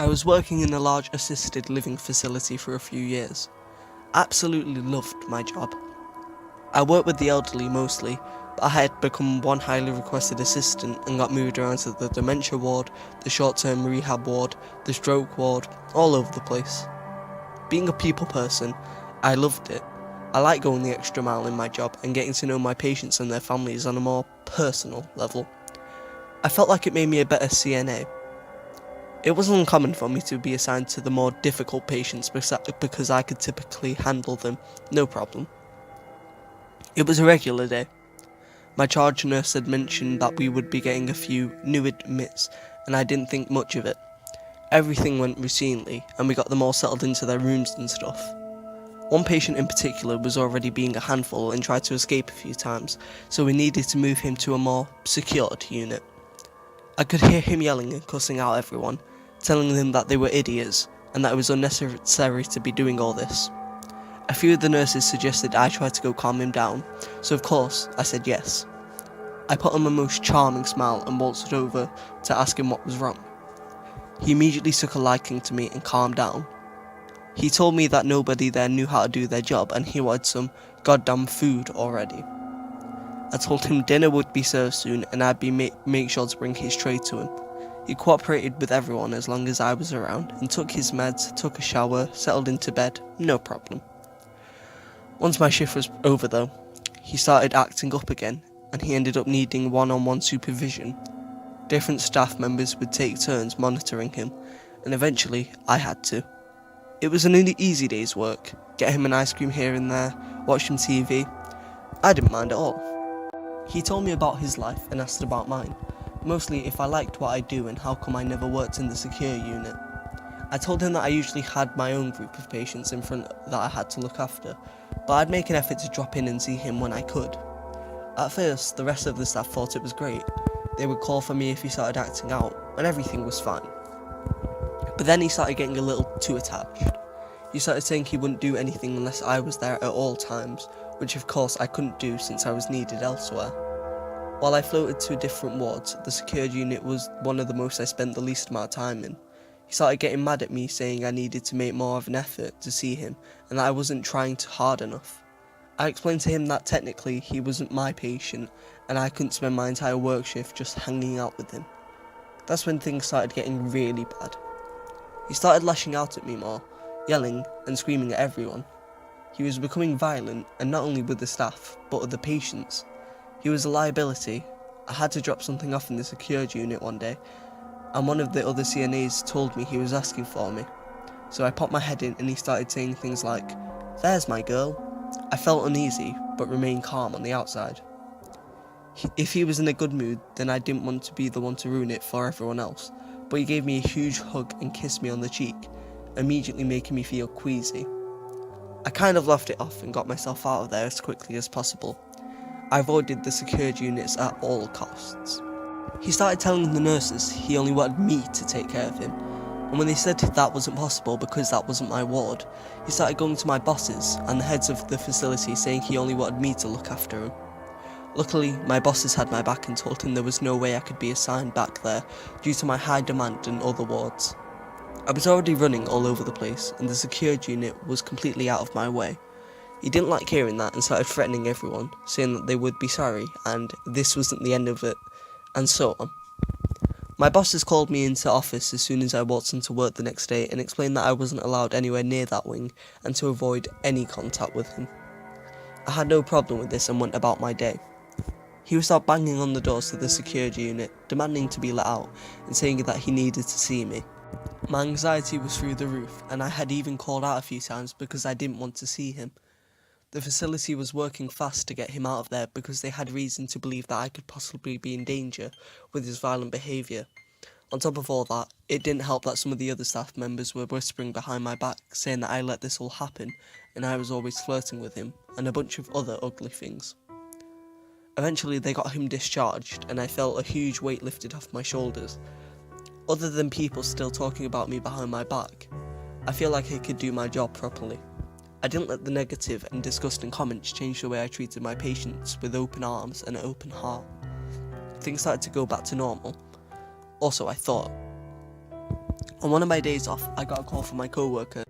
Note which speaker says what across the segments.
Speaker 1: I was working in a large assisted living facility for a few years. I absolutely loved my job. I worked with the elderly mostly, but I had become one highly requested assistant and got moved around to the dementia ward, the short-term rehab ward, the stroke ward, all over the place. Being a people person, I loved it. I like going the extra mile in my job and getting to know my patients and their families on a more personal level. I felt like it made me a better CNA. It wasn't uncommon for me to be assigned to the more difficult patients because I could typically handle them, no problem. It was a regular day. My charge nurse had mentioned that we would be getting a few new admits, and I didn't think much of it. Everything went routinely, and we got them all settled into their rooms and stuff. One patient in particular was already being a handful and tried to escape a few times, so we needed to move him to a more secured unit. I could hear him yelling and cussing out everyone, telling them that they were idiots, and that it was unnecessary to be doing all this. A few of the nurses suggested I try to go calm him down, so of course I said yes. I put on my most charming smile and waltzed over to ask him what was wrong. He immediately took a liking to me and calmed down. He told me that nobody there knew how to do their job and he wanted some goddamn food already. I told him dinner would be served soon and I'd make sure to bring his tray to him. He cooperated with everyone as long as I was around and took his meds, took a shower, settled into bed, no problem. Once my shift was over though, he started acting up again and he ended up needing one-on-one supervision. Different staff members would take turns monitoring him and eventually I had to. It was an easy day's work, get him an ice cream here and there, watch him TV. I didn't mind at all. He told me about his life and asked about mine, mostly if I liked what I do and how come I never worked in the secure unit. I told him that I usually had my own group of patients in front that I had to look after, but I'd make an effort to drop in and see him when I could. At first, the rest of the staff thought it was great. They would call for me if he started acting out, and everything was fine. But then he started getting a little too attached. He started saying he wouldn't do anything unless I was there at all times, which of course I couldn't do since I was needed elsewhere. While I floated to different wards, the secured unit was one of the most I spent the least amount of time in. He started getting mad at me, saying I needed to make more of an effort to see him, and that I wasn't trying too hard enough. I explained to him that technically he wasn't my patient, and I couldn't spend my entire work shift just hanging out with him. That's when things started getting really bad. He started lashing out at me more, yelling and screaming at everyone. He was becoming violent, and not only with the staff, but with the patients. He was a liability. I had to drop something off in the secured unit one day, and one of the other CNAs told me he was asking for me. So I popped my head in and he started saying things like, "There's my girl." I felt uneasy, but remained calm on the outside. If he was in a good mood, then I didn't want to be the one to ruin it for everyone else, but he gave me a huge hug and kissed me on the cheek, immediately making me feel queasy. I kind of laughed it off and got myself out of there as quickly as possible. I avoided the secured units at all costs. He started telling the nurses he only wanted me to take care of him, and when they said that wasn't possible because that wasn't my ward, he started going to my bosses and the heads of the facility saying he only wanted me to look after him. Luckily, my bosses had my back and told him there was no way I could be assigned back there due to my high demand in other wards. I was already running all over the place and the secured unit was completely out of my way. He didn't like hearing that and started threatening everyone, saying that they would be sorry and this wasn't the end of it, and so on. My bosses called me into office as soon as I walked into work the next day and explained that I wasn't allowed anywhere near that wing and to avoid any contact with him. I had no problem with this and went about my day. He would start banging on the doors to the security unit, demanding to be let out and saying that he needed to see me. My anxiety was through the roof and I had even called out a few times because I didn't want to see him. The facility was working fast to get him out of there because they had reason to believe that I could possibly be in danger with his violent behaviour. On top of all that, it didn't help that some of the other staff members were whispering behind my back, saying that I let this all happen and I was always flirting with him, and a bunch of other ugly things. Eventually they got him discharged and I felt a huge weight lifted off my shoulders. Other than people still talking about me behind my back, I feel like I could do my job properly. I didn't let the negative and disgusting comments change the way I treated my patients with open arms and an open heart. Things started to go back to normal. Also, I thought, On one of my days off, I got a call from my co-worker.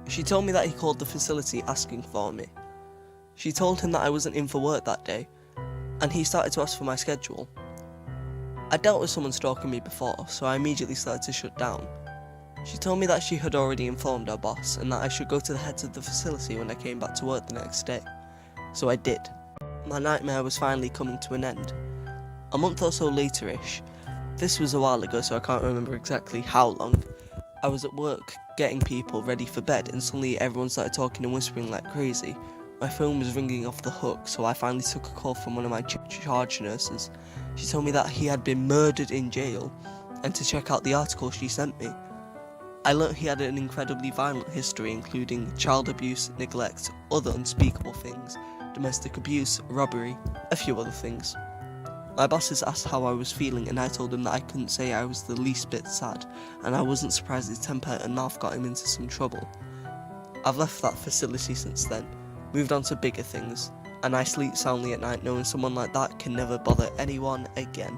Speaker 1: She told me that he called the facility asking for me. She told him that I wasn't in for work that day, and he started to ask for my schedule. I dealt with someone stalking me before, so I immediately started to shut down. She told me that she had already informed our boss and that I should go to the heads of the facility when I came back to work the next day. So I did. My nightmare was finally coming to an end. A month or so later-ish, this was a while ago so I can't remember exactly how long, I was at work getting people ready for bed and suddenly everyone started talking and whispering like crazy. My phone was ringing off the hook, so I finally took a call from one of my charge nurses. She told me that he had been murdered in jail and to check out the article she sent me. I learnt he had an incredibly violent history including child abuse, neglect, other unspeakable things, domestic abuse, robbery, a few other things. My bosses asked how I was feeling and I told them that I couldn't say I was the least bit sad, and I wasn't surprised his temper and mouth got him into some trouble. I've left that facility since then, moved on to bigger things, and I sleep soundly at night knowing someone like that can never bother anyone again.